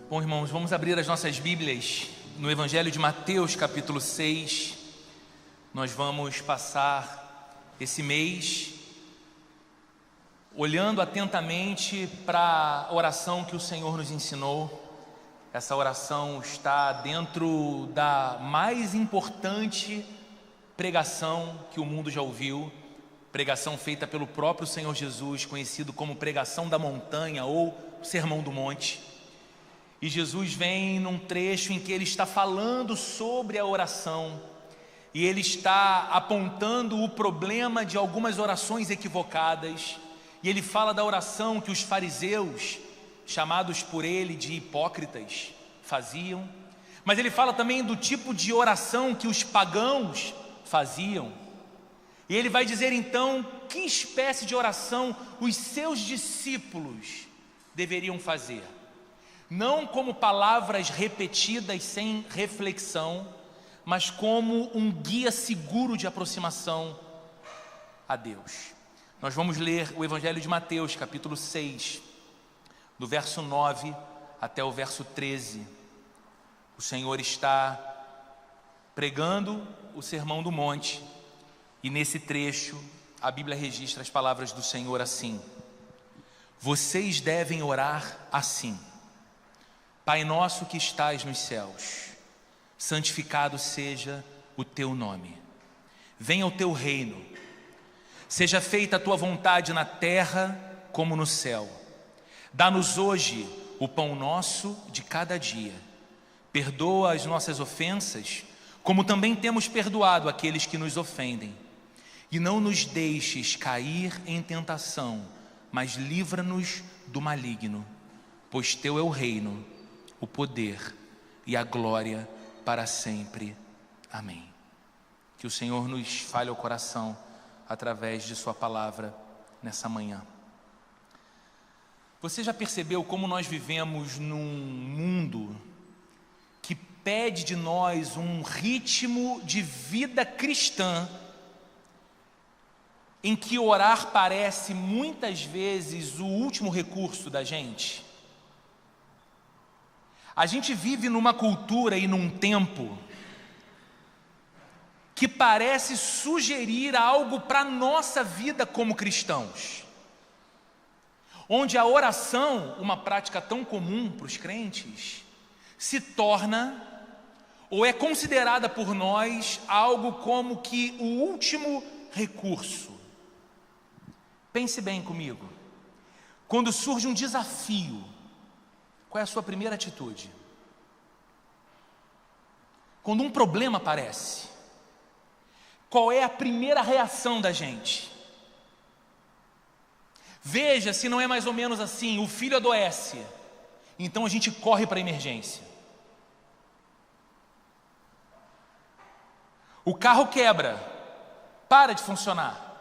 Bom, irmãos, vamos abrir as nossas Bíblias no Evangelho de Mateus, capítulo 6. Nós vamos passar esse mês olhando atentamente para a oração que o Senhor nos ensinou. Essa oração está dentro da mais importante pregação que o mundo já ouviu, pregação feita pelo próprio Senhor Jesus, conhecido como pregação da montanha ou Sermão do Monte. E Jesus vem num trecho em que ele está falando sobre a oração, e ele está apontando o problema de algumas orações equivocadas, e ele fala da oração que os fariseus, chamados por ele de hipócritas, faziam, mas ele fala também do tipo de oração que os pagãos faziam, e ele vai dizer então que espécie de oração os seus discípulos deveriam fazer. Não como palavras repetidas sem reflexão, mas como um guia seguro de aproximação a Deus. Nós vamos ler o Evangelho de Mateus, capítulo 6, do verso 9 até o verso 13. O Senhor está pregando o Sermão do Monte, e nesse trecho a Bíblia registra as palavras do Senhor assim: vocês devem orar assim: Pai nosso que estás nos céus, santificado seja o teu nome. Venha o teu reino. Seja feita a tua vontade na terra como no céu. Dá-nos hoje o pão nosso de cada dia. Perdoa as nossas ofensas, como também temos perdoado aqueles que nos ofendem. E não nos deixes cair em tentação, mas livra-nos do maligno, pois teu é o reino, o poder e a glória para sempre. Amém. Que o Senhor nos fale ao coração através de sua palavra nessa manhã. Você já percebeu como nós vivemos num mundo que pede de nós um ritmo de vida cristã, em que orar parece muitas vezes o último recurso da gente? A gente vive numa cultura e num tempo que parece sugerir algo para a nossa vida como cristãos, onde a oração, uma prática tão comum para os crentes, se torna ou é considerada por nós algo como que o último recurso. Pense bem comigo, quando surge um desafio, qual é a sua primeira atitude? Quando um problema aparece, qual é a primeira reação da gente? Veja se não é mais ou menos assim: o filho adoece, então a gente corre para a emergência. O carro quebra, para de funcionar,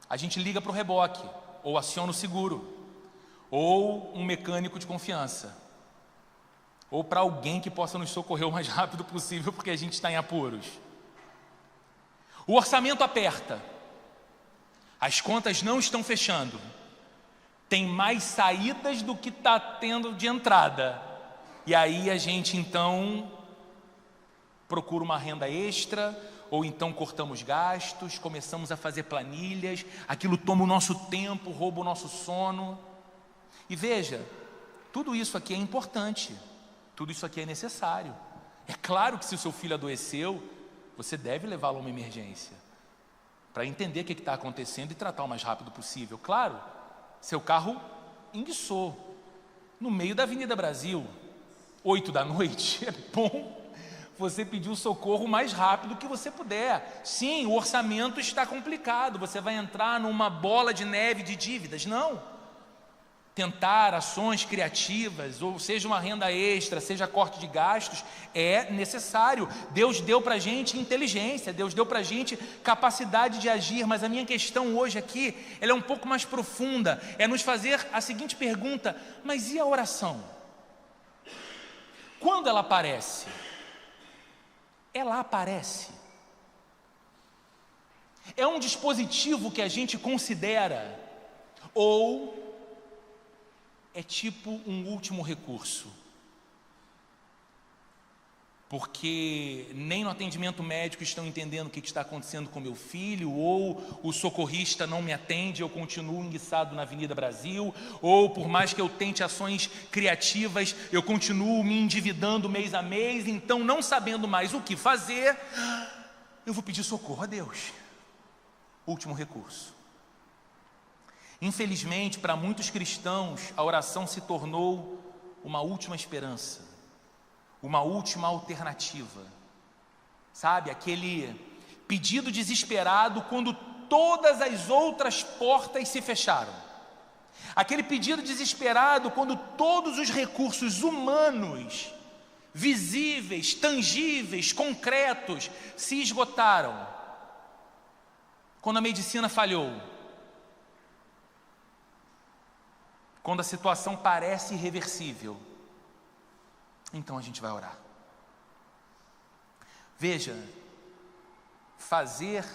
a gente liga para o reboque, ou aciona o seguro, ou um mecânico de confiança, ou para alguém que possa nos socorrer o mais rápido possível, porque a gente está em apuros. O orçamento aperta, as contas não estão fechando, tem mais saídas do que está tendo de entrada, e aí a gente então procura uma renda extra, ou então cortamos gastos, começamos a fazer planilhas, aquilo toma o nosso tempo, rouba o nosso sono. E veja, tudo isso aqui é importante, tudo isso aqui é necessário. É claro que se o seu filho adoeceu, você deve levá-lo a uma emergência, para entender o que está acontecendo e tratar o mais rápido possível. Claro, seu carro enguiçou, no meio da Avenida Brasil, 8 da noite, é bom você pedir o socorro o mais rápido que você puder. Sim, o orçamento está complicado, você vai entrar numa bola de neve de dívidas. Não. Tentar ações criativas, ou seja uma renda extra, seja corte de gastos, é necessário. Deus deu para a gente inteligência, Deus deu para a gente capacidade de agir, mas a minha questão hoje aqui, ela é um pouco mais profunda, é nos fazer a seguinte pergunta: mas e a oração? Quando ela aparece? Ela aparece. É um dispositivo que a gente considera, ou é tipo um último recurso? porque nem no atendimento médico estão entendendo o que está acontecendo com meu filho, ou o socorrista não me atende, eu continuo enguiçado na Avenida Brasil, ou por mais que eu tente ações criativas, eu continuo me endividando mês a mês, então não sabendo mais o que fazer, eu vou pedir socorro a Deus. Último recurso. Infelizmente, para muitos cristãos, a oração se tornou uma última esperança, uma última alternativa, sabe, aquele pedido desesperado quando todas as outras portas se fecharam, aquele pedido desesperado quando todos os recursos humanos, visíveis, tangíveis, concretos, se esgotaram, quando a medicina falhou, quando a situação parece irreversível. Então a gente vai orar. Veja, fazer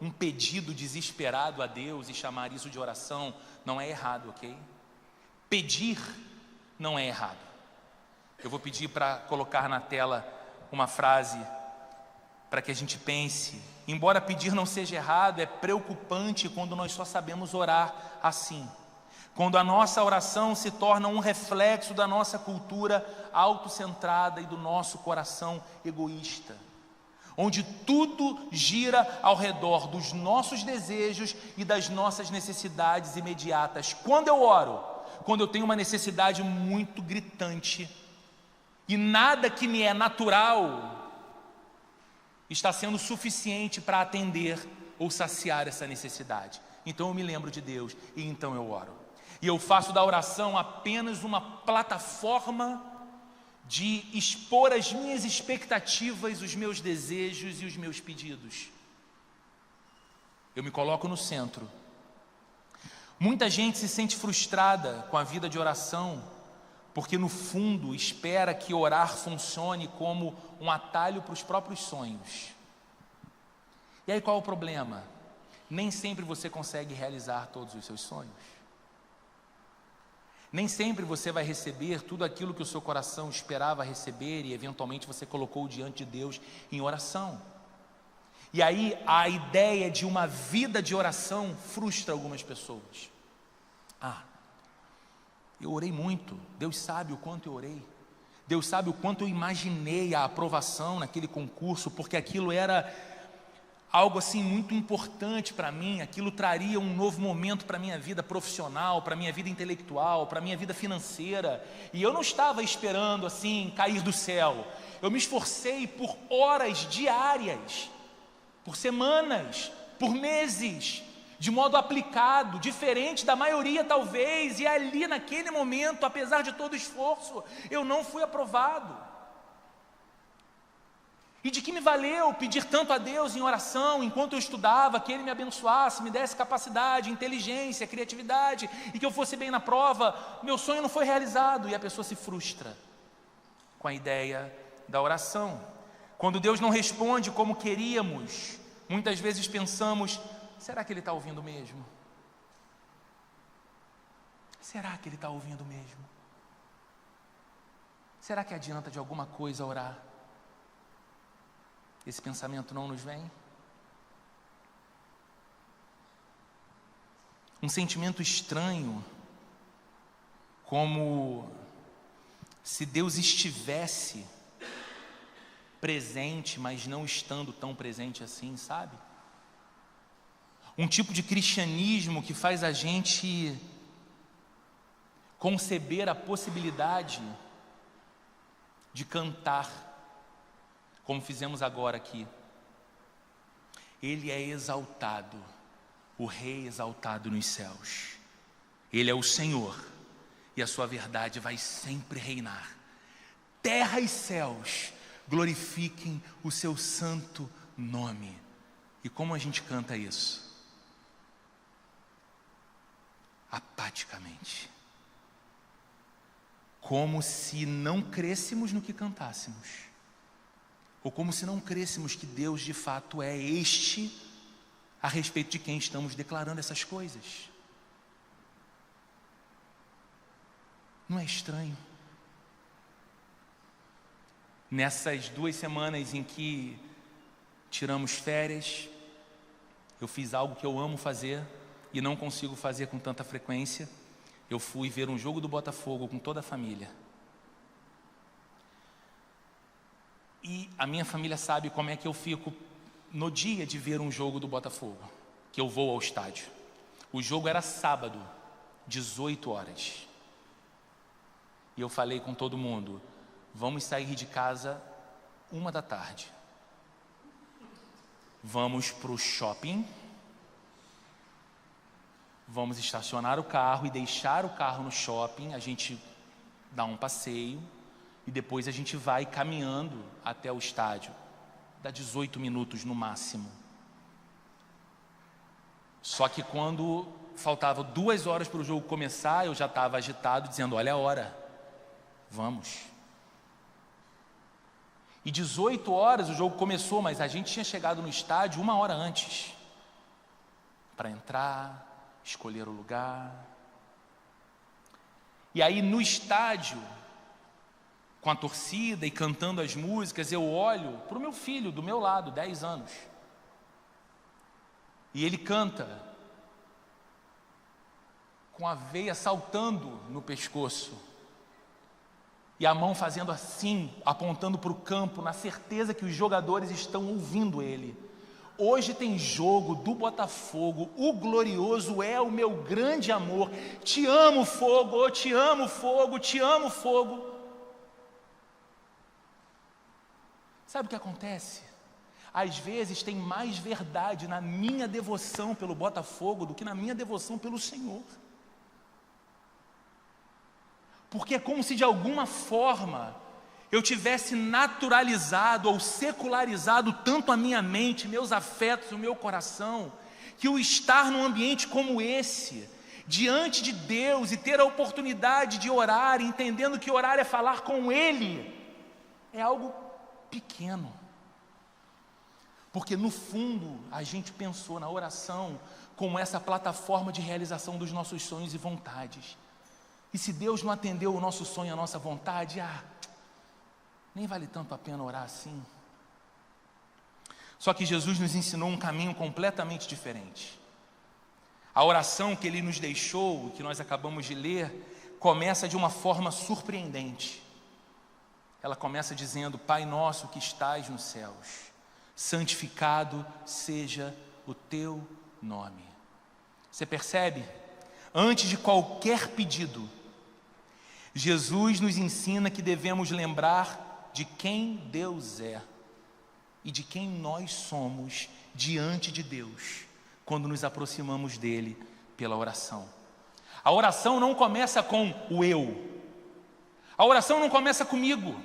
um pedido desesperado a Deus e chamar isso de oração não é errado, ok? Pedir não é errado. Eu vou pedir para colocar na tela uma frase para que a gente pense. Embora pedir não seja errado, é preocupante quando nós só sabemos orar assim. Quando a nossa oração se torna um reflexo da nossa cultura autocentrada e do nosso coração egoísta, onde tudo gira ao redor dos nossos desejos e das nossas necessidades imediatas. Quando eu oro, quando eu tenho uma necessidade muito gritante e nada que me é natural está sendo suficiente para atender ou saciar essa necessidade, então eu me lembro de Deus e então eu oro. E eu faço da oração apenas uma plataforma de expor as minhas expectativas, os meus desejos e os meus pedidos. Eu me coloco no centro. Muita gente se sente frustrada com a vida de oração, porque no fundo espera que orar funcione como um atalho para os próprios sonhos. E aí qual é o problema? Nem sempre você consegue realizar todos os seus sonhos. Nem sempre você vai receber tudo aquilo que o seu coração esperava receber e eventualmente você colocou diante de Deus em oração. E aí a ideia de uma vida de oração frustra algumas pessoas. Eu orei muito, Deus sabe o quanto eu orei, Deus sabe o quanto eu imaginei a aprovação naquele concurso, porque aquilo era algo assim muito importante para mim, aquilo traria um novo momento para a minha vida profissional, para a minha vida intelectual, para a minha vida financeira, e eu não estava esperando assim cair do céu, eu me esforcei por horas diárias, por semanas, por meses, de modo aplicado, diferente da maioria talvez, e ali naquele momento, apesar de todo o esforço, eu não fui aprovado. E de que me valeu pedir tanto a Deus em oração, enquanto eu estudava, que Ele me abençoasse, me desse capacidade, inteligência, criatividade, e que eu fosse bem na prova? Meu sonho não foi realizado, e a pessoa se frustra com a ideia da oração. Quando Deus não responde como queríamos, muitas vezes pensamos, será que Ele está ouvindo mesmo? Será que Ele está ouvindo mesmo? Será que adianta de alguma coisa orar? Esse pensamento não nos vem? Um sentimento estranho, como se Deus estivesse presente, mas não estando tão presente assim, sabe? Um tipo de cristianismo que faz a gente conceber a possibilidade de cantar, como fizemos agora aqui. Ele é exaltado, o Rei exaltado nos céus. Ele é o Senhor, e a sua verdade vai sempre reinar. Terra e céus glorifiquem o seu santo nome. E como a gente canta isso? Apaticamente, como se não crêssemos no que cantássemos, ou como se não crêssemos que Deus de fato é este a respeito de quem estamos declarando essas coisas. Não é estranho? Nessas 2 semanas em que tiramos férias, eu fiz algo que eu amo fazer e não consigo fazer com tanta frequência. Eu fui ver um jogo do Botafogo com toda a família. E a minha família sabe como é que eu fico no dia de ver um jogo do Botafogo, que eu vou ao estádio. O jogo era sábado, 18 horas. E eu falei com todo mundo: vamos sair de casa 1h. Vamos para o shopping, vamos estacionar o carro e deixar o carro no shopping, a gente dá um passeio e depois a gente vai caminhando até o estádio. Dá 18 minutos no máximo. Só que quando faltava 2 horas para o jogo começar, eu já estava agitado, dizendo: olha a hora, vamos. E 18 horas o jogo começou, mas a gente tinha chegado no estádio 1 hora antes, para entrar, escolher o lugar. E aí no estádio, com a torcida e cantando as músicas, eu olho para o meu filho do meu lado, 10 anos. E ele canta com a veia saltando no pescoço e a mão fazendo assim, apontando para o campo, na certeza que os jogadores estão ouvindo ele. Hoje tem jogo do Botafogo, o glorioso é o meu grande amor. Te amo, fogo, te amo, fogo, te amo, fogo. Sabe o que acontece? Às vezes tem mais verdade na minha devoção pelo Botafogo do que na minha devoção pelo Senhor. Porque é como se de alguma forma eu tivesse naturalizado ou secularizado tanto a minha mente, meus afetos, o meu coração, que o estar num ambiente como esse, diante de Deus e ter a oportunidade de orar, entendendo que orar é falar com Ele, é algo pequeno. Porque no fundo a gente pensou na oração como essa plataforma de realização dos nossos sonhos e vontades. E se Deus não atendeu o nosso sonho, a nossa vontade, nem vale tanto a pena orar assim. Só que Jesus nos ensinou um caminho completamente diferente. A oração que Ele nos deixou, que nós acabamos de ler, começa de uma forma surpreendente. Ela começa dizendo: Pai nosso que estais nos céus, santificado seja o teu nome. Você percebe? Antes de qualquer pedido, Jesus nos ensina que devemos lembrar de quem Deus é e de quem nós somos diante de Deus quando nos aproximamos dele pela oração. A oração não começa com o eu. A oração não começa comigo.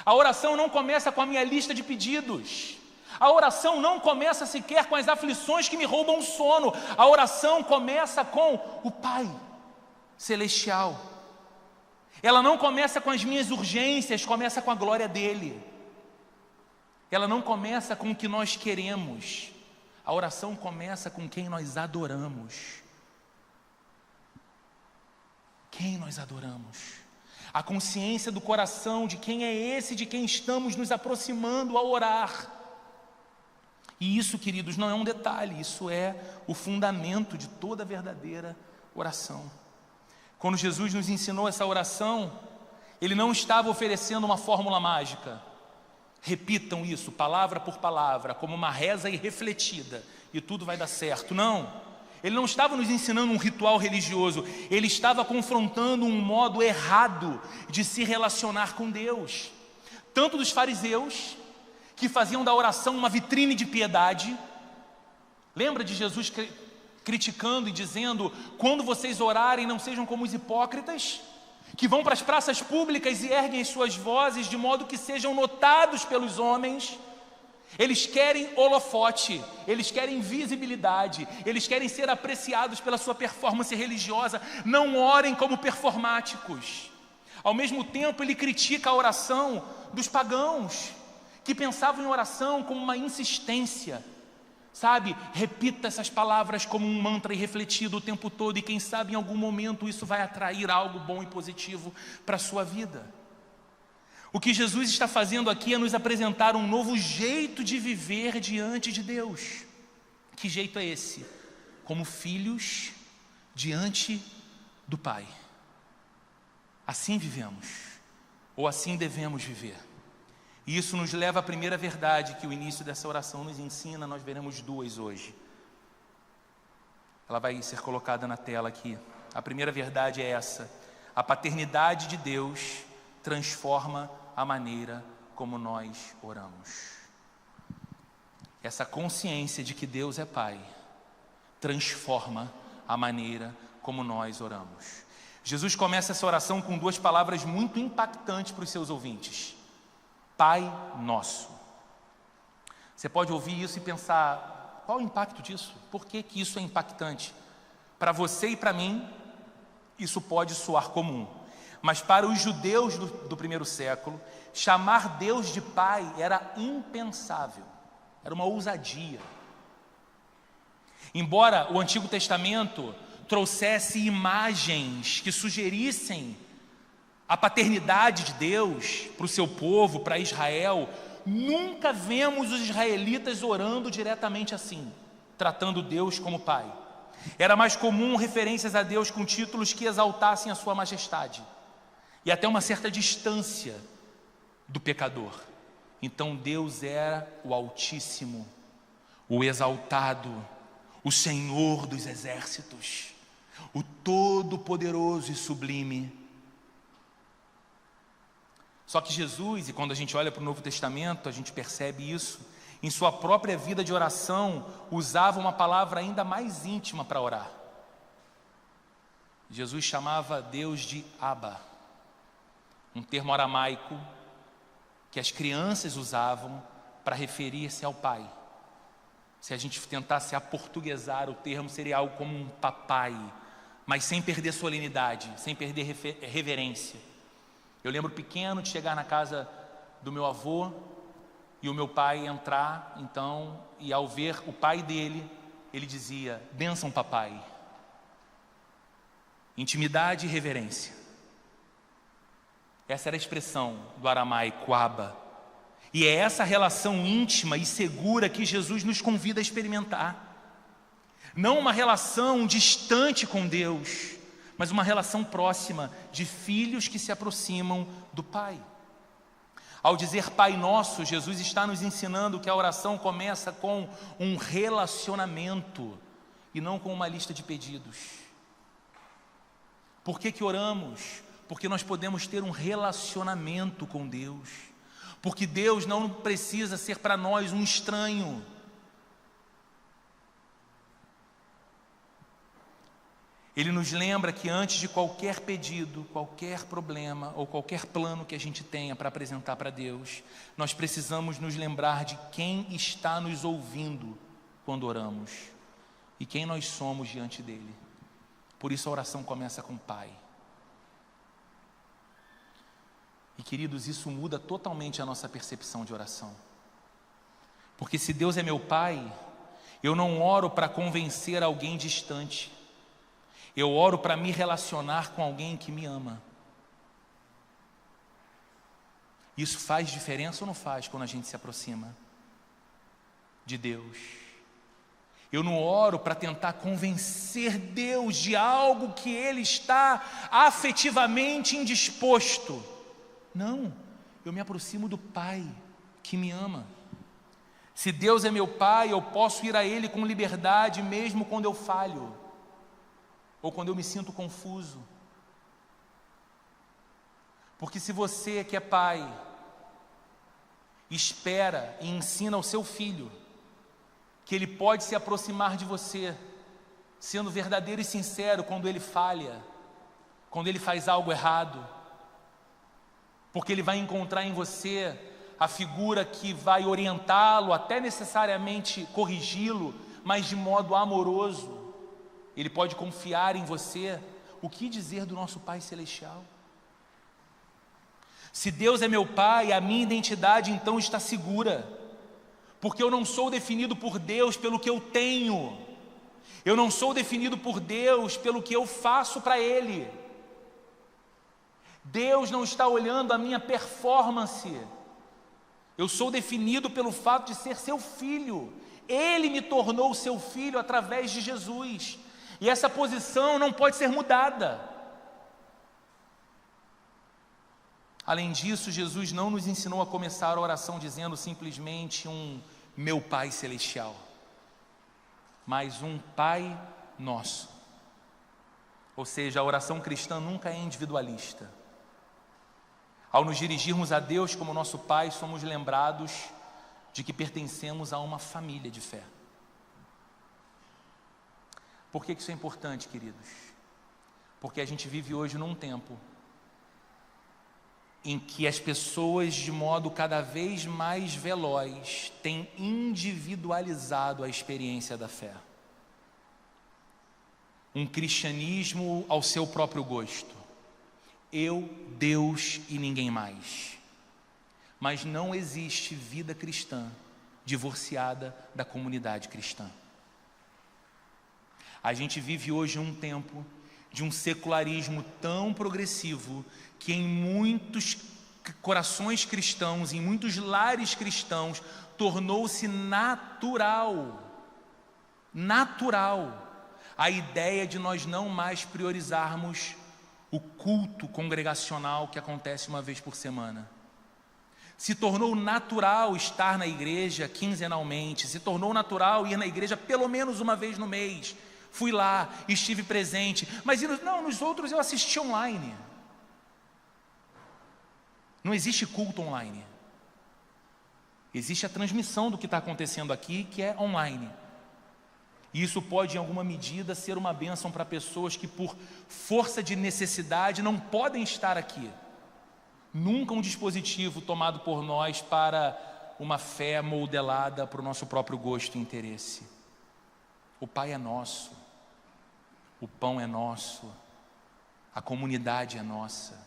A oração não começa com a minha lista de pedidos. A oração não começa sequer com as aflições que me roubam o sono. A oração começa com o Pai Celestial. Ela não começa com as minhas urgências, começa com a glória dEle. Ela não começa com o que nós queremos. A oração começa com quem nós adoramos. Quem nós adoramos? A consciência do coração de quem é esse, de quem estamos nos aproximando ao orar. E isso, queridos, não é um detalhe, isso é o fundamento de toda verdadeira oração. Quando Jesus nos ensinou essa oração, Ele não estava oferecendo uma fórmula mágica. Repitam isso, palavra por palavra, como uma reza irrefletida, e tudo vai dar certo. Não, Ele não estava nos ensinando um ritual religioso, Ele estava confrontando um modo errado de se relacionar com Deus. Tanto dos fariseus, que faziam da oração uma vitrine de piedade. Lembra de Jesus criticando e dizendo: quando vocês orarem, não sejam como os hipócritas, que vão para as praças públicas e erguem as suas vozes de modo que sejam notados pelos homens. Eles querem holofote, eles querem visibilidade, eles querem ser apreciados pela sua performance religiosa. Não orem como performáticos. Ao mesmo tempo, ele critica a oração dos pagãos, que pensavam em oração como uma insistência. Sabe, repita essas palavras como um mantra irrefletido o tempo todo, e quem sabe em algum momento isso vai atrair algo bom e positivo para a sua vida. O que Jesus está fazendo aqui é nos apresentar um novo jeito de viver diante de Deus. Que jeito é esse? Como filhos diante do Pai. Assim vivemos, ou assim devemos viver. E isso nos leva à primeira verdade que o início dessa oração nos ensina. Nós veremos duas hoje. Ela vai ser colocada na tela aqui. A primeira verdade é essa: a paternidade de Deus transforma a maneira como nós oramos. Essa consciência de que Deus é Pai transforma a maneira como nós oramos. Jesus começa essa oração com duas palavras muito impactantes para os seus ouvintes: Pai Nosso. Você pode ouvir isso e pensar, qual o impacto disso? Por que que isso é impactante? Para você e para mim, isso pode soar comum. Mas para os judeus do primeiro século, chamar Deus de Pai era impensável, era uma ousadia. Embora o Antigo Testamento trouxesse imagens que sugerissem a paternidade de Deus para o seu povo, para Israel, nunca vemos os israelitas orando diretamente assim, tratando Deus como Pai. Era mais comum referências a Deus com títulos que exaltassem a sua majestade e até uma certa distância do pecador. Então Deus era o Altíssimo, o Exaltado, o Senhor dos Exércitos, o Todo-Poderoso e Sublime. Só que Jesus, e quando a gente olha para o Novo Testamento, a gente percebe isso, em sua própria vida de oração, usava uma palavra ainda mais íntima para orar. Jesus chamava Deus de Abba, um termo aramaico que as crianças usavam para referir-se ao pai. Se a gente tentasse aportuguesar o termo, seria algo como um papai, mas sem perder solenidade, sem perder reverência. Eu lembro pequeno de chegar na casa do meu avô e o meu pai entrar, então, e ao ver o pai dele, ele dizia: bênção papai. Intimidade e reverência. Essa era a expressão do aramaico Abba. E é essa relação íntima e segura que Jesus nos convida a experimentar. Não uma relação distante com Deus, mas uma relação próxima de filhos que se aproximam do Pai. Ao dizer Pai Nosso, Jesus está nos ensinando que a oração começa com um relacionamento e não com uma lista de pedidos. Por que que oramos? Porque nós podemos ter um relacionamento com Deus. Porque Deus não precisa ser para nós um estranho. Ele nos lembra que antes de qualquer pedido, qualquer problema ou qualquer plano que a gente tenha para apresentar para Deus, nós precisamos nos lembrar de quem está nos ouvindo quando oramos e quem nós somos diante dele. Por isso a oração começa com Pai. E queridos, isso muda totalmente a nossa percepção de oração. Porque se Deus é meu Pai, eu não oro para convencer alguém distante. Eu oro para me relacionar com alguém que me ama. Isso faz diferença ou não faz quando a gente se aproxima de Deus? Eu não oro para tentar convencer Deus de algo que Ele está afetivamente indisposto. Não, eu me aproximo do Pai que me ama. Se Deus é meu Pai, eu posso ir a Ele com liberdade mesmo quando eu falho ou quando eu me sinto confuso. Porque se você que é pai espera e ensina ao seu filho que ele pode se aproximar de você, sendo verdadeiro e sincero quando ele falha, quando ele faz algo errado, porque ele vai encontrar em você a figura que vai orientá-lo, até necessariamente corrigi-lo, mas de modo amoroso. Ele pode confiar em você. O que dizer do nosso Pai Celestial? Se Deus é meu Pai, a minha identidade então está segura, porque eu não sou definido por Deus pelo que eu tenho, eu não sou definido por Deus pelo que eu faço para Ele. Deus não está olhando a minha performance. Eu sou definido pelo fato de ser seu filho. Ele me tornou seu filho através de Jesus. E essa posição não pode ser mudada. Além disso, Jesus não nos ensinou a começar a oração dizendo simplesmente um meu Pai Celestial, mas um Pai Nosso. Ou seja, a oração cristã nunca é individualista. Ao nos dirigirmos a Deus como nosso Pai, somos lembrados de que pertencemos a uma família de fé. Por que isso é importante, queridos? Porque a gente vive hoje num tempo em que as pessoas, de modo cada vez mais veloz, têm individualizado a experiência da fé. Um cristianismo ao seu próprio gosto. Eu, Deus e ninguém mais. Mas não existe vida cristã divorciada da comunidade cristã. A gente vive hoje um tempo de um secularismo tão progressivo que em muitos corações cristãos, em muitos lares cristãos, tornou-se natural a ideia de nós não mais priorizarmos o culto congregacional que acontece uma vez por semana. Se tornou natural estar na igreja quinzenalmente, se tornou natural ir na igreja pelo menos uma vez no mês. Fui lá, estive presente, mas nos outros eu assisti online. Não existe culto online. Existe a transmissão do que está acontecendo aqui, que é online. E isso pode, em alguma medida, ser uma bênção para pessoas que, por força de necessidade, não podem estar aqui. Nunca um dispositivo tomado por nós para uma fé modelada para o nosso próprio gosto e interesse. O Pai é nosso, o pão é nosso, a comunidade é nossa.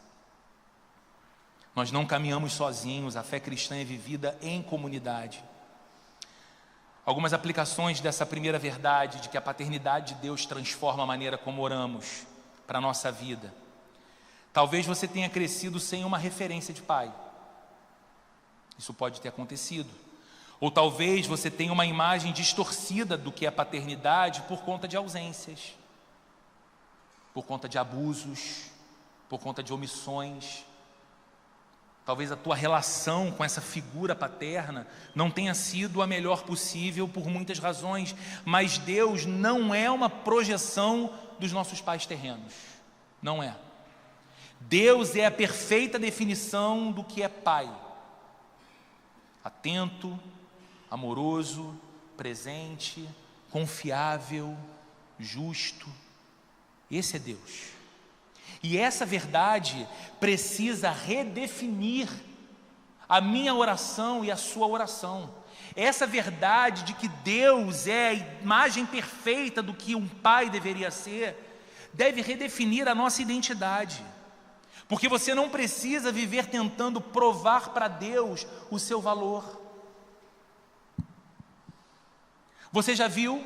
Nós não caminhamos sozinhos, a fé cristã é vivida em comunidade. Algumas aplicações dessa primeira verdade, de que a paternidade de Deus transforma a maneira como oramos para a nossa vida. Talvez você tenha crescido sem uma referência de pai. Isso pode ter acontecido. Ou talvez você tenha uma imagem distorcida do que é paternidade por conta de ausências, por conta de abusos, por conta de omissões. Talvez a tua relação com essa figura paterna não tenha sido a melhor possível por muitas razões, mas Deus não é uma projeção dos nossos pais terrenos. Não é. Deus é a perfeita definição do que é pai. Atento, amoroso, presente, confiável, justo. Esse é Deus. E essa verdade precisa redefinir a minha oração e a sua oração. Essa verdade de que Deus é a imagem perfeita do que um pai deveria ser, deve redefinir a nossa identidade. Porque você não precisa viver tentando provar para Deus o seu valor. Você já viu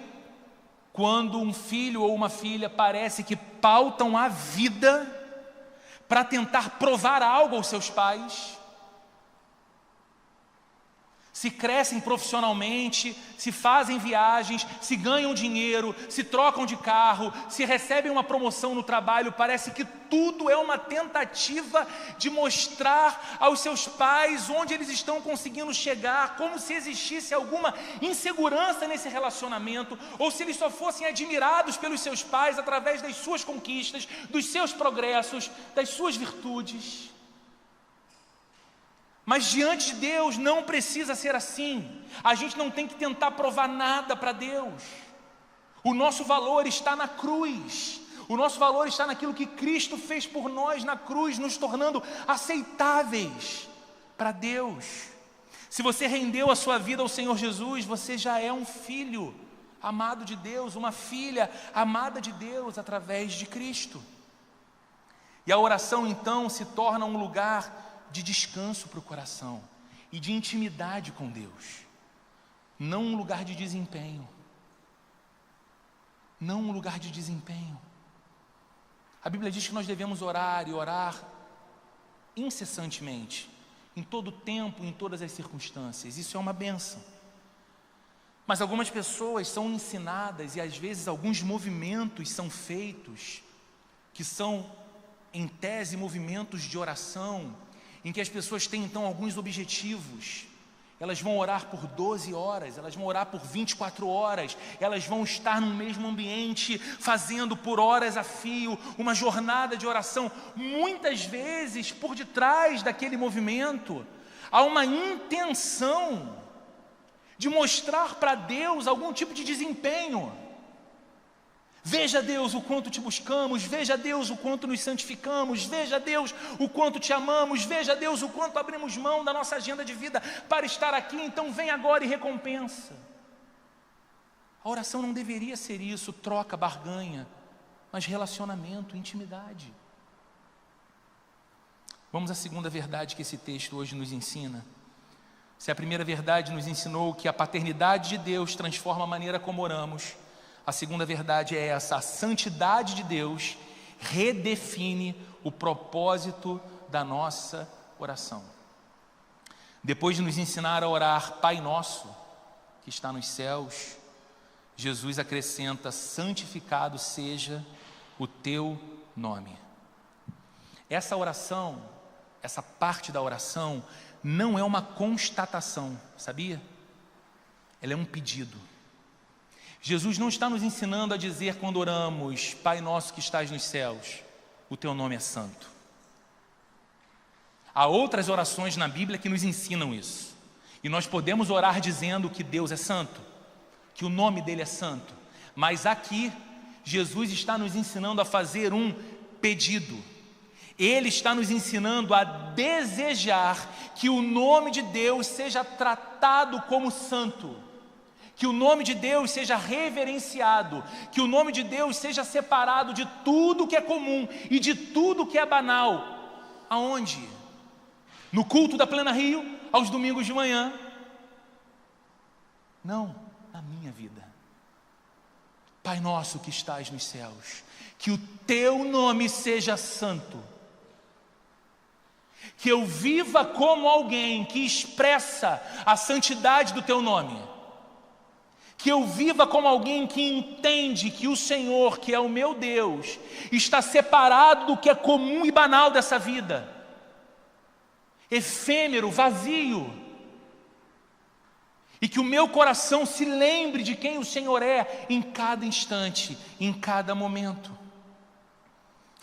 quando um filho ou uma filha parece que pautam a vida para tentar provar algo aos seus pais? Se crescem profissionalmente, se fazem viagens, se ganham dinheiro, se trocam de carro, se recebem uma promoção no trabalho, parece que tudo é uma tentativa de mostrar aos seus pais onde eles estão conseguindo chegar, como se existisse alguma insegurança nesse relacionamento, ou se eles só fossem admirados pelos seus pais através das suas conquistas, dos seus progressos, das suas virtudes. Mas diante de Deus não precisa ser assim. A gente não tem que tentar provar nada para Deus. O nosso valor está na cruz. O nosso valor está naquilo que Cristo fez por nós na cruz, nos tornando aceitáveis para Deus. Se você rendeu a sua vida ao Senhor Jesus, você já é um filho amado de Deus, uma filha amada de Deus através de Cristo. E a oração então se torna um lugar de descanso para o coração e de intimidade com Deus, não um lugar de desempenho, não um lugar de desempenho. A Bíblia diz que nós devemos orar e orar incessantemente, em todo tempo, em todas as circunstâncias. Isso é uma bênção. Mas algumas pessoas são ensinadas e às vezes alguns movimentos são feitos que são, em tese, movimentos de oração, em que as pessoas têm então alguns objetivos. Elas vão orar por 12 horas, elas vão orar por 24 horas, elas vão estar no mesmo ambiente, fazendo por horas a fio uma jornada de oração. Muitas vezes, por detrás daquele movimento, há uma intenção de mostrar para Deus algum tipo de desempenho. Veja, Deus, o quanto te buscamos, veja, Deus, o quanto nos santificamos, veja, Deus, o quanto te amamos, veja, Deus, o quanto abrimos mão da nossa agenda de vida para estar aqui, então vem agora e recompensa. A oração não deveria ser isso, troca, barganha, mas relacionamento, intimidade. Vamos à segunda verdade que esse texto hoje nos ensina. Se a primeira verdade nos ensinou que a paternidade de Deus transforma a maneira como oramos, a segunda verdade é essa: a santidade de Deus redefine o propósito da nossa oração. Depois de nos ensinar a orar Pai Nosso, que está nos céus, Jesus acrescenta: santificado seja o teu nome. Essa oração, essa parte da oração, não é uma constatação, sabia? Ela é um pedido. Jesus não está nos ensinando a dizer quando oramos: Pai nosso que estás nos céus, o teu nome é santo. Há outras orações na Bíblia que nos ensinam isso. E nós podemos orar dizendo que Deus é santo, que o nome dele é santo. Mas aqui, Jesus está nos ensinando a fazer um pedido. Ele está nos ensinando a desejar que o nome de Deus seja tratado como santo, que o nome de Deus seja reverenciado, que o nome de Deus seja separado de tudo que é comum e de tudo que é banal. Aonde? No culto da Plena Rio, aos domingos de manhã? Não, na minha vida. Pai nosso que estás nos céus, que o teu nome seja santo, que eu viva como alguém que expressa a santidade do teu nome, que eu viva como alguém que entende que o Senhor, que é o meu Deus, está separado do que é comum e banal dessa vida, efêmero, vazio, e que o meu coração se lembre de quem o Senhor é em cada instante, em cada momento.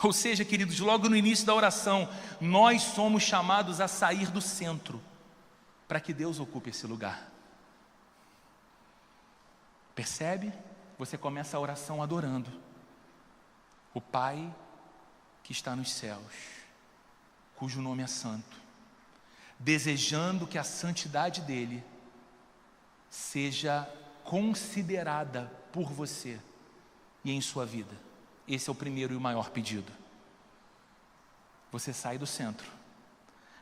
Ou seja, queridos, logo no início da oração, nós somos chamados a sair do centro, para que Deus ocupe esse lugar. Percebe? Você começa a oração adorando o Pai que está nos céus, cujo nome é santo, desejando que a santidade dele seja considerada por você e em sua vida. Esse é o primeiro e o maior pedido. Você sai do centro,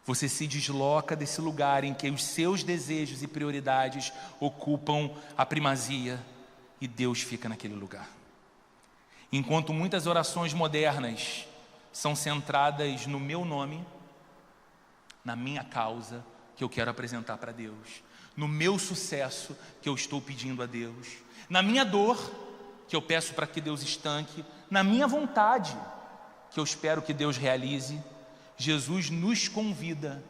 você se desloca desse lugar em que os seus desejos e prioridades ocupam a primazia e Deus fica naquele lugar. Enquanto muitas orações modernas são centradas no meu nome, na minha causa que eu quero apresentar para Deus, no meu sucesso que eu estou pedindo a Deus, na minha dor que eu peço para que Deus estanque, na minha vontade que eu espero que Deus realize, Jesus nos convida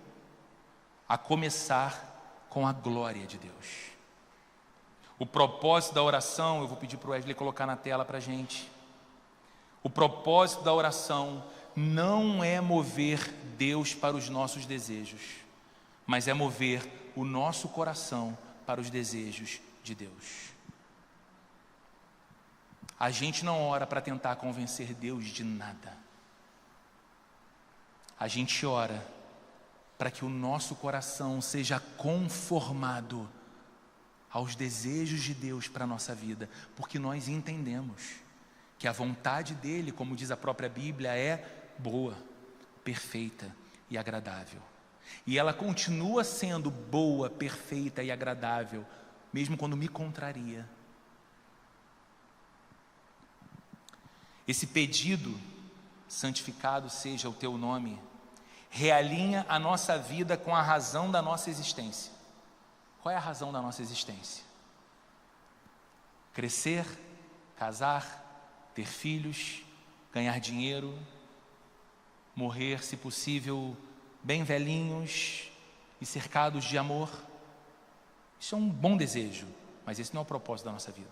a começar com a glória de Deus. O propósito da oração, eu vou pedir para o Wesley colocar na tela para a gente. O propósito da oração não é mover Deus para os nossos desejos, mas é mover o nosso coração para os desejos de Deus. A gente não ora para tentar convencer Deus de nada. A gente ora para que o nosso coração seja conformado aos desejos de Deus para a nossa vida, porque nós entendemos que a vontade dele, como diz a própria Bíblia, é boa, perfeita e agradável. E ela continua sendo boa, perfeita e agradável, mesmo quando me contraria. Esse pedido, santificado seja o teu nome, realinha a nossa vida com a razão da nossa existência. Qual é a razão da nossa existência? Crescer, casar, ter filhos, ganhar dinheiro, morrer, se possível, bem velhinhos e cercados de amor. Isso é um bom desejo, mas esse não é o propósito da nossa vida.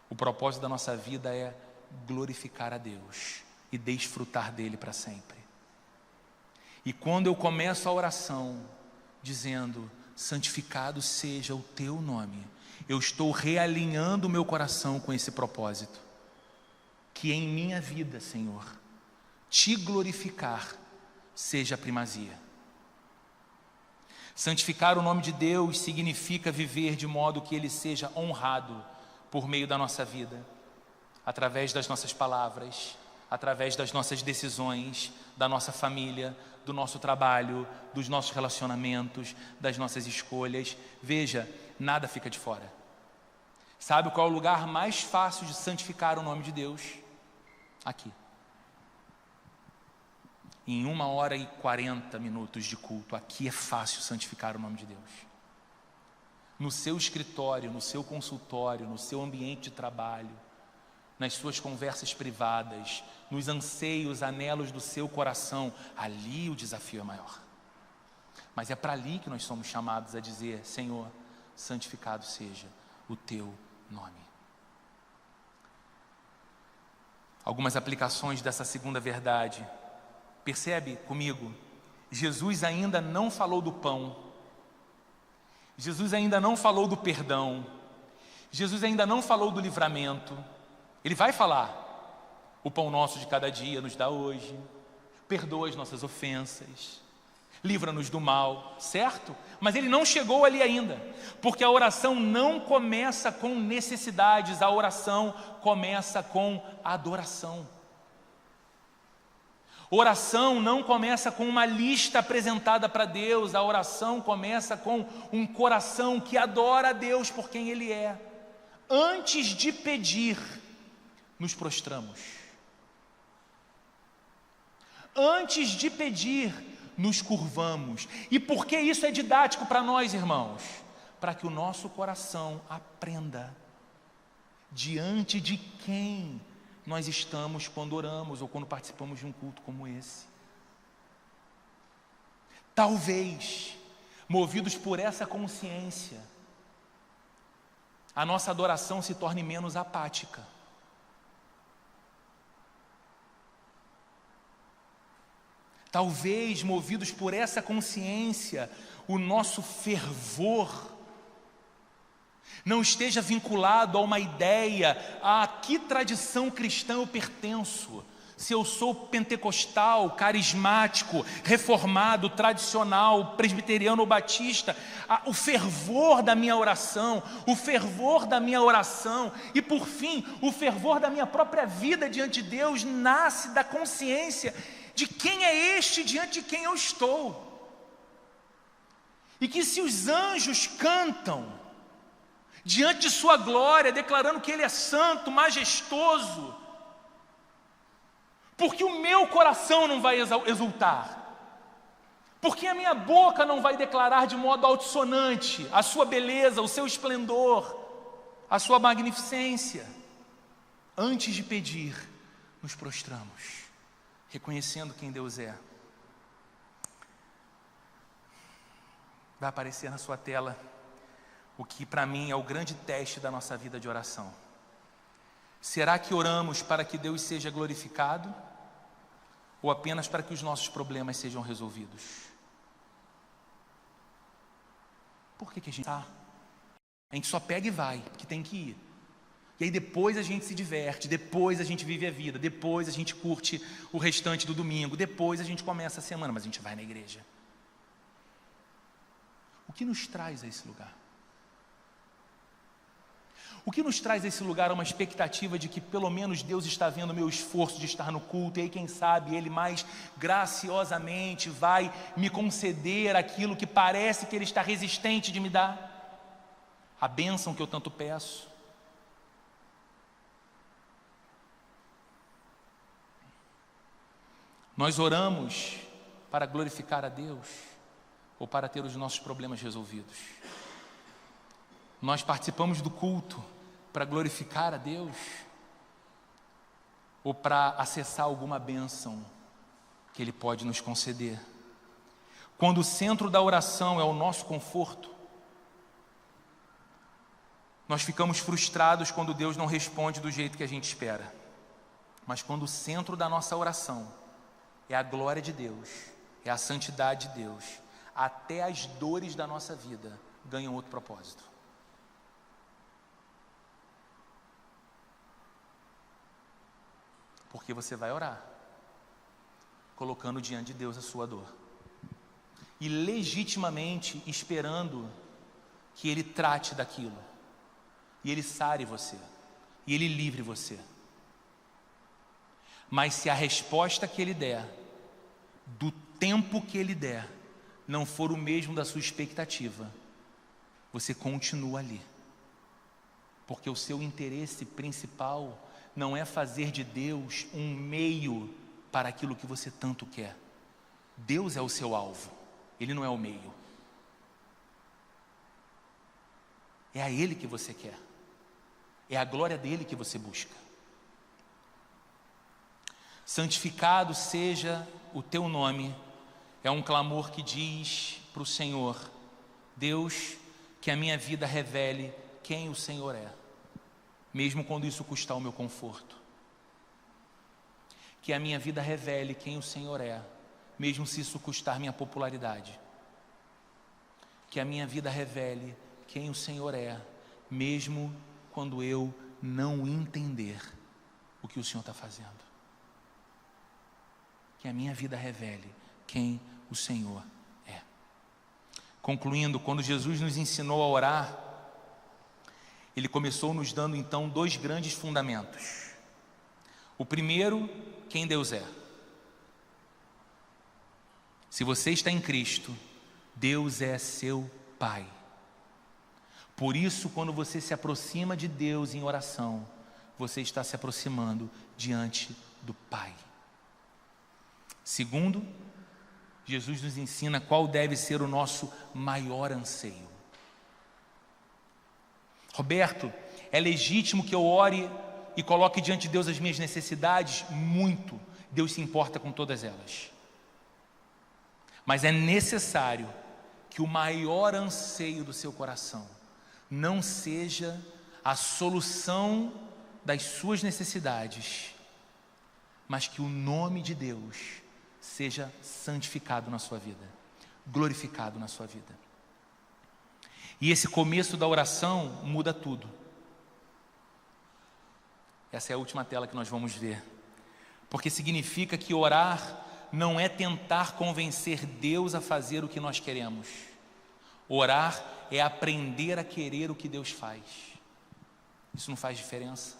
O propósito da nossa vida é glorificar a Deus e desfrutar dele para sempre. E quando eu começo a oração dizendo: santificado seja o teu nome, eu estou realinhando o meu coração com esse propósito. Que em minha vida, Senhor, te glorificar seja a primazia. Santificar o nome de Deus significa viver de modo que ele seja honrado por meio da nossa vida, através das nossas palavras, através das nossas decisões, da nossa família, do nosso trabalho, dos nossos relacionamentos, das nossas escolhas. Veja, nada fica de fora. Sabe qual é o lugar mais fácil de santificar o nome de Deus? Aqui. Em 1h40 de culto, aqui é fácil santificar o nome de Deus. No seu escritório, no seu consultório, no seu ambiente de trabalho, nas suas conversas privadas, nos anseios, anelos do seu coração, ali o desafio é maior. Mas é para ali que nós somos chamados a dizer: Senhor, santificado seja o teu nome. Algumas aplicações dessa segunda verdade. Percebe comigo? Jesus ainda não falou do pão. Jesus ainda não falou do perdão. Jesus ainda não falou do livramento. Ele vai falar: o pão nosso de cada dia nos dá hoje, perdoa as nossas ofensas, livra-nos do mal, certo? Mas ele não chegou ali ainda, porque a oração não começa com necessidades, a oração começa com adoração. Oração não começa com uma lista apresentada para Deus, a oração começa com um coração que adora a Deus por quem Ele é. Antes de pedir, nos prostramos. Antes de pedir, nos curvamos. E por que isso é didático para nós, irmãos? Para que o nosso coração aprenda diante de quem nós estamos quando oramos ou quando participamos de um culto como esse. Talvez, movidos por essa consciência, a nossa adoração se torne menos apática. Talvez, movidos por essa consciência, o nosso fervor não esteja vinculado a uma ideia, a que tradição cristã eu pertenço. Se eu sou pentecostal, carismático, reformado, tradicional, presbiteriano ou batista, o fervor da minha oração, o fervor da minha oração e, por fim, o fervor da minha própria vida diante de Deus nasce da consciência de quem é este diante de quem eu estou. E que se os anjos cantam diante de sua glória, declarando que Ele é santo, majestoso, porque o meu coração não vai exultar, porque a minha boca não vai declarar de modo altissonante a sua beleza, o seu esplendor, a sua magnificência. Antes de pedir, nos prostramos, reconhecendo quem Deus é. Vai aparecer na sua tela o que para mim é o grande teste da nossa vida de oração. Será que oramos para que Deus seja glorificado ou apenas para que os nossos problemas sejam resolvidos? Por que a gente está? A gente só pega e vai, porque tem que ir. E aí depois a gente se diverte, depois a gente vive a vida, depois a gente curte o restante do domingo, depois a gente começa a semana, mas a gente vai na igreja. O que nos traz a esse lugar? O que nos traz a esse lugar é uma expectativa de que pelo menos Deus está vendo o meu esforço de estar no culto, e aí quem sabe Ele mais graciosamente vai me conceder aquilo que parece que Ele está resistente de me dar, a bênção que eu tanto peço. Nós oramos para glorificar a Deus ou para ter os nossos problemas resolvidos? Nós participamos do culto para glorificar a Deus ou para acessar alguma bênção que Ele pode nos conceder? Quando o centro da oração é o nosso conforto, nós ficamos frustrados quando Deus não responde do jeito que a gente espera. Mas quando o centro da nossa oração é a glória de Deus, é a santidade de Deus, até as dores da nossa vida ganham outro propósito. Porque você vai orar, colocando diante de Deus a sua dor, e legitimamente esperando que Ele trate daquilo, e Ele sare você, e Ele livre você. Mas se a resposta que Ele der, do tempo que Ele der, não for o mesmo da sua expectativa, você continua ali, porque o seu interesse principal não é fazer de Deus um meio para aquilo que você tanto quer. Deus é o seu alvo, Ele não é o meio. É a Ele que você quer, é a glória dEle que você busca. Santificado seja o teu nome, é um clamor que diz para o Senhor: Deus, que a minha vida revele quem o Senhor é, mesmo quando isso custar o meu conforto. Que a minha vida revele quem o Senhor é, mesmo se isso custar minha popularidade. Que a minha vida revele quem o Senhor é, mesmo quando eu não entender o que o Senhor está fazendo. Que a minha vida revele quem o Senhor é. Concluindo, quando Jesus nos ensinou a orar, Ele começou nos dando então 2 grandes fundamentos. O primeiro, quem Deus é. Se você está em Cristo, Deus é seu Pai. Por isso, quando você se aproxima de Deus em oração, você está se aproximando diante do Pai. Segundo, Jesus nos ensina qual deve ser o nosso maior anseio. Roberto, é legítimo que eu ore e coloque diante de Deus as minhas necessidades? Muito. Deus se importa com todas elas. Mas é necessário que o maior anseio do seu coração não seja a solução das suas necessidades, mas que o nome de Deus seja santificado na sua vida, glorificado na sua vida. E esse começo da oração muda tudo. Essa é a última tela que nós vamos ver. Porque significa que orar não é tentar convencer Deus a fazer o que nós queremos. Orar é aprender a querer o que Deus faz. Isso não faz diferença.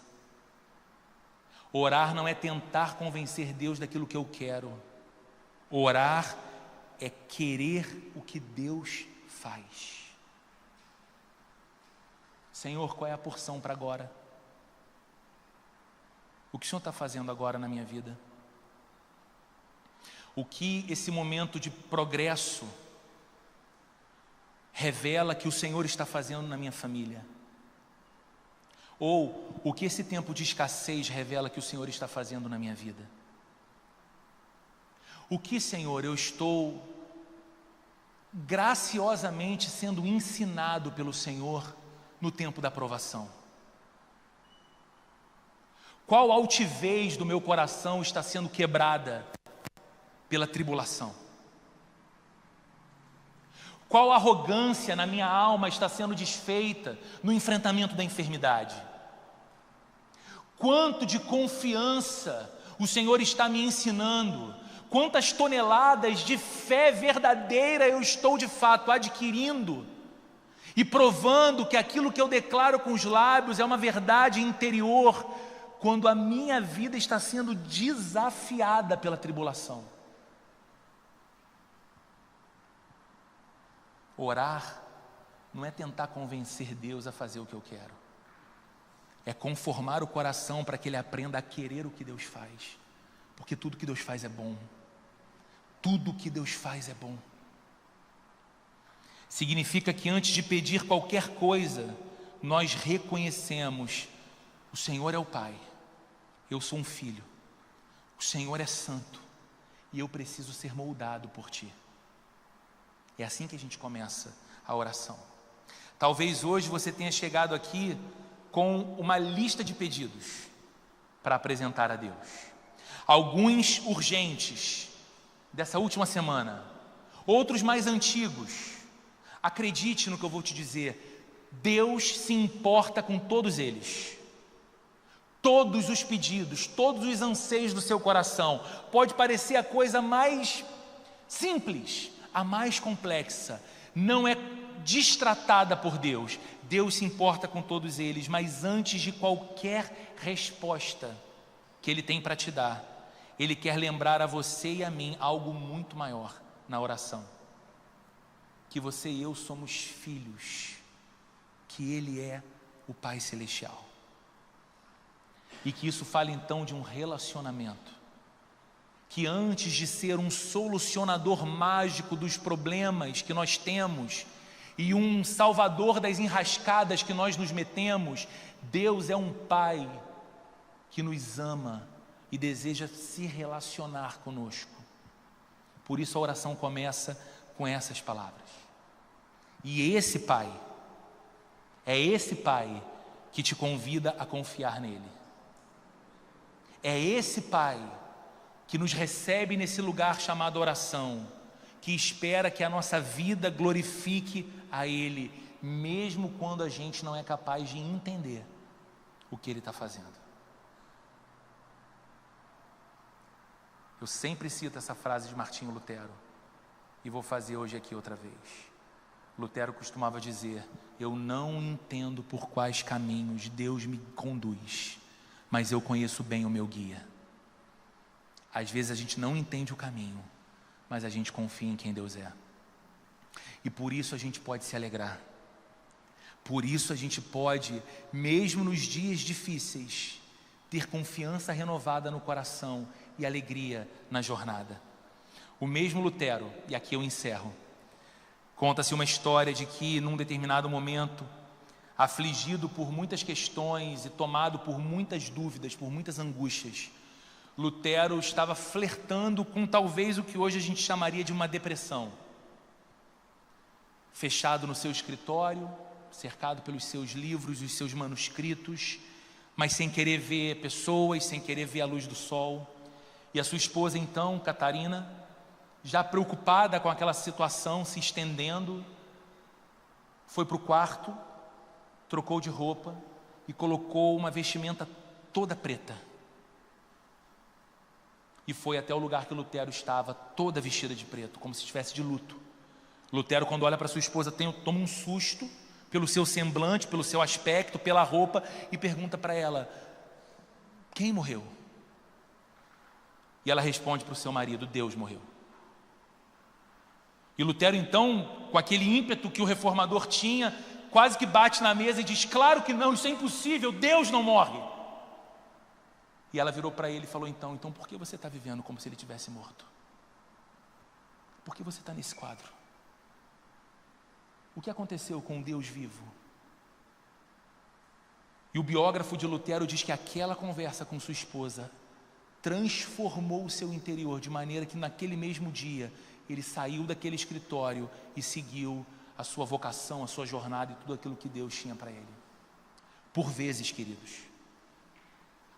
Orar não é tentar convencer Deus daquilo que eu quero. Orar é querer o que Deus faz. Senhor, qual é a porção para agora? O que o Senhor está fazendo agora na minha vida? O que esse momento de progresso revela que o Senhor está fazendo na minha família? Ou o que esse tempo de escassez revela que o Senhor está fazendo na minha vida? O que, Senhor, eu estou graciosamente sendo ensinado pelo Senhor no tempo da provação? Qual altivez do meu coração está sendo quebrada pela tribulação? Qual arrogância na minha alma está sendo desfeita no enfrentamento da enfermidade? Quanto de confiança o Senhor está me ensinando? Quantas toneladas de fé verdadeira eu estou de fato adquirindo e provando que aquilo que eu declaro com os lábios é uma verdade interior, quando a minha vida está sendo desafiada pela tribulação? Orar não é tentar convencer Deus a fazer o que eu quero, é conformar o coração para que ele aprenda a querer o que Deus faz, porque tudo que Deus faz é bom. tudo que Deus faz é bom. Significa que antes de pedir qualquer coisa, nós reconhecemos: o Senhor é o Pai, eu sou um filho, o Senhor é santo e eu preciso ser moldado por Ti. É assim que a gente começa a oração. Talvez hoje você tenha chegado aqui com uma lista de pedidos para apresentar a Deus. Alguns urgentes dessa última semana, outros mais antigos. Acredite no que eu vou te dizer, Deus se importa com todos eles. Todos os pedidos, todos os anseios do seu coração. Pode parecer a coisa mais simples, a mais complexa, não é destratada por Deus. Deus se importa com todos eles, mas antes de qualquer resposta que Ele tem para te dar, Ele quer lembrar a você e a mim algo muito maior na oração: que você e eu somos filhos, que Ele é o Pai Celestial, e que isso fala então de um relacionamento, que antes de ser um solucionador mágico dos problemas que nós temos, e um salvador das enrascadas que nós nos metemos, Deus é um Pai que nos ama e deseja se relacionar conosco. Por isso a oração começa com essas palavras. E esse Pai, é esse Pai que te convida a confiar nele. É esse Pai que nos recebe nesse lugar chamado oração, que espera que a nossa vida glorifique a Ele, mesmo quando a gente não é capaz de entender o que Ele está fazendo. Eu sempre cito essa frase de Martinho Lutero, e vou fazer hoje aqui outra vez. Lutero costumava dizer: eu não entendo por quais caminhos Deus me conduz, mas eu conheço bem o meu guia. Às vezes a gente não entende o caminho, mas a gente confia em quem Deus é. E por isso a gente pode se alegrar. Por isso a gente pode, mesmo nos dias difíceis, ter confiança renovada no coração e alegria na jornada. O mesmo Lutero, e aqui eu encerro, conta-se uma história de que num determinado momento, afligido por muitas questões e tomado por muitas dúvidas, por muitas angústias, Lutero estava flertando com talvez o que hoje a gente chamaria de uma depressão. Fechado no seu escritório, cercado pelos seus livros e os seus manuscritos, mas sem querer ver pessoas, sem querer ver a luz do sol. E a sua esposa então, Catarina, já preocupada com aquela situação se estendendo, foi para o quarto, trocou de roupa e colocou uma vestimenta toda preta. E foi até o lugar que Lutero estava, toda vestida de preto, como se estivesse de luto. Lutero, quando olha para sua esposa, toma um susto pelo seu semblante, pelo seu aspecto, pela roupa, e pergunta para ela: quem morreu? E ela responde para o seu marido: Deus morreu. E Lutero então, com aquele ímpeto que o reformador tinha, quase que bate na mesa e diz: claro que não, isso é impossível, Deus não morre. E ela virou para ele e falou: então por que você está vivendo como se ele tivesse morto? Por que você está nesse quadro? O que aconteceu com o Deus vivo? E o biógrafo de Lutero diz que aquela conversa com sua esposa transformou o seu interior, de maneira que naquele mesmo dia ele saiu daquele escritório e seguiu a sua vocação, a sua jornada e tudo aquilo que Deus tinha para ele. Por vezes, queridos,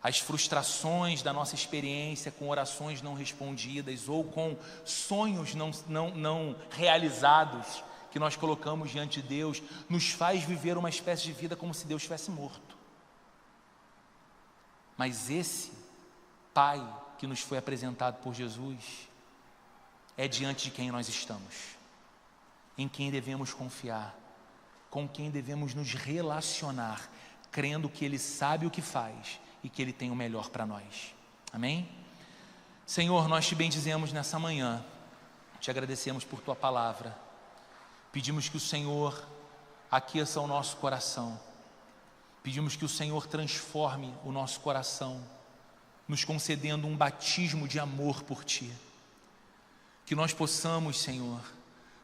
as frustrações da nossa experiência com orações não respondidas ou com sonhos não realizados que nós colocamos diante de Deus, nos faz viver uma espécie de vida como se Deus estivesse morto. Mas esse Pai que nos foi apresentado por Jesus é diante de quem nós estamos, em quem devemos confiar, com quem devemos nos relacionar, crendo que Ele sabe o que faz e que Ele tem o melhor para nós. Amém? Senhor, nós te bendizemos nessa manhã, te agradecemos por tua palavra, pedimos que o Senhor aqueça o nosso coração, pedimos que o Senhor transforme o nosso coração, nos concedendo um batismo de amor por ti. que nós possamos, Senhor,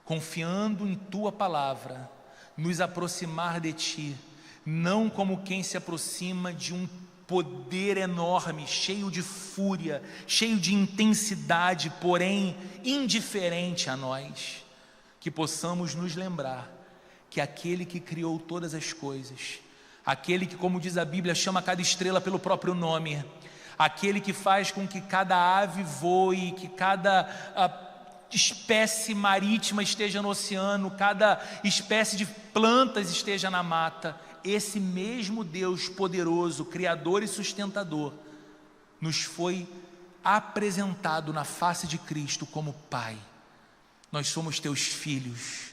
confiando em Tua palavra, nos aproximar de Ti, não como quem se aproxima de um poder enorme, cheio de fúria, cheio de intensidade, porém indiferente a nós, que possamos nos lembrar que aquele que criou todas as coisas, aquele que, como diz a Bíblia, chama cada estrela pelo próprio nome, aquele que faz com que cada ave voe, que cada espécie marítima esteja no oceano, cada espécie de plantas esteja na mata, esse mesmo Deus poderoso, Criador e sustentador, nos foi apresentado na face de Cristo como Pai. Nós somos Teus filhos,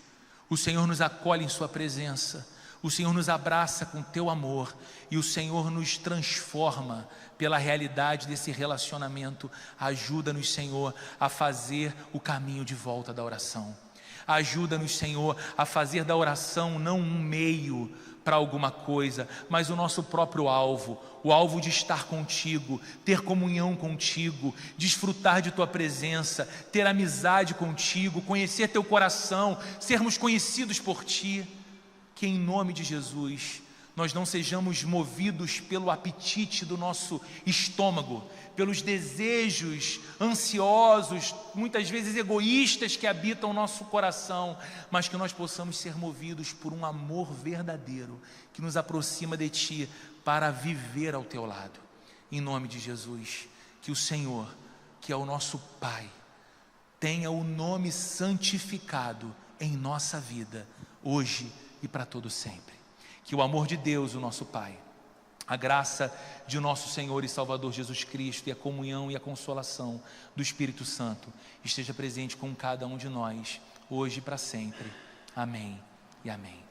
o Senhor nos acolhe em Sua presença, o Senhor nos abraça com Teu amor e o Senhor nos transforma pela realidade desse relacionamento. Ajuda-nos, Senhor, a fazer o caminho de volta da oração. Ajuda-nos, Senhor, a fazer da oração não um meio para alguma coisa, mas o nosso próprio alvo, o alvo de estar contigo, ter comunhão contigo, desfrutar de Tua presença, ter amizade contigo, conhecer Teu coração, sermos conhecidos por Ti. Que em nome de Jesus nós não sejamos movidos pelo apetite do nosso estômago, pelos desejos ansiosos, muitas vezes egoístas que habitam o nosso coração, mas que nós possamos ser movidos por um amor verdadeiro, que nos aproxima de Ti para viver ao Teu lado. Em nome de Jesus, que o Senhor, que é o nosso Pai, tenha o nome santificado em nossa vida, hoje e para todo sempre. Que o amor de Deus, o nosso Pai, a graça de nosso Senhor e Salvador Jesus Cristo e a comunhão e a consolação do Espírito Santo esteja presente com cada um de nós, hoje e para sempre. Amém e amém.